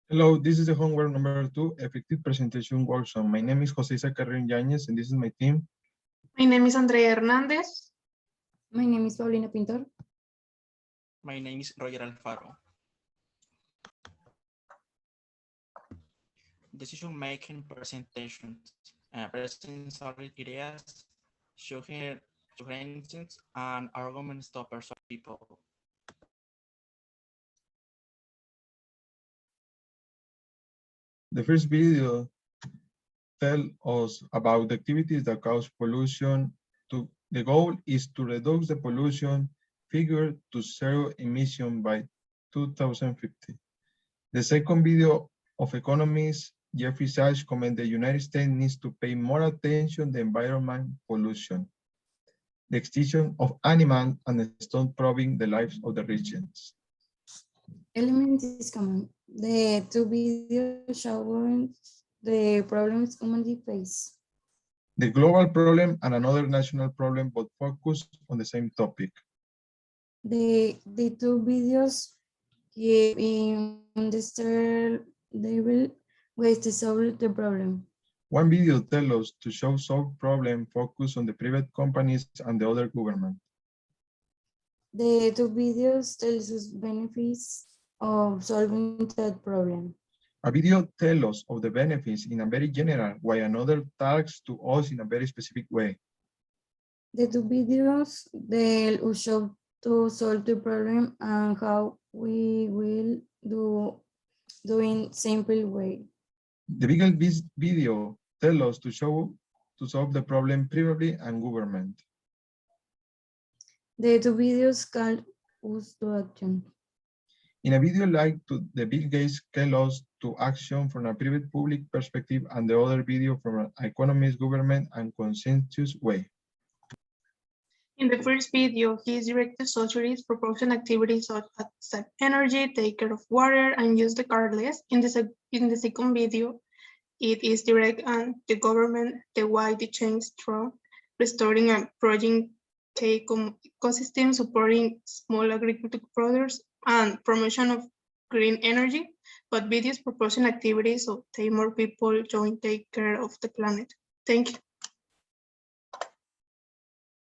Hello, this is the homework number 2, effective presentation workshop. My name is Jose Carrillo Yañez, and this is my team. My name is Andrea Hernandez. My name is Paulina Pintor. My name is Roger Alfaro. Decision-making presentations, presenting solid ideas, suggestions, and arguments to persuade people. The first video tells us about the activities that cause pollution. The goal is to reduce the pollution figure to zero emission by 2050. The second video of economist Jeffrey Sachs comments the United States needs to pay more attention to environment pollution, the extinction of animals, and stop probing the lives of the regions. Elements is common. The two videos showing the problems humanity face. The global problem and another national problem, but focus on the same topic. The two videos give in the third level ways to solve the problem. One video tells us to solve problem, focus on the private companies and the other government. The two videos tells us benefits of solving that problem. A video tells us of the benefits in a very general, while another talks to us in a very specific way. The two videos they will show to solve the problem and how we will do in simple way. The bigger video tells us to solve the problem privately and government. The two videos call us to action. In a video like the Bill Gates tells us to action from a private public perspective, and the other video from an economist, government, and consensus way. In the first video, he is directed societies proposing activities such as save energy, take care of water, and use the car less. In the second video, it is direct and the government, the why the change through restoring a project ecosystem, supporting small agricultural producers, and promotion of green energy, but videos proposing activities so that more people join take care of the planet. Thank you.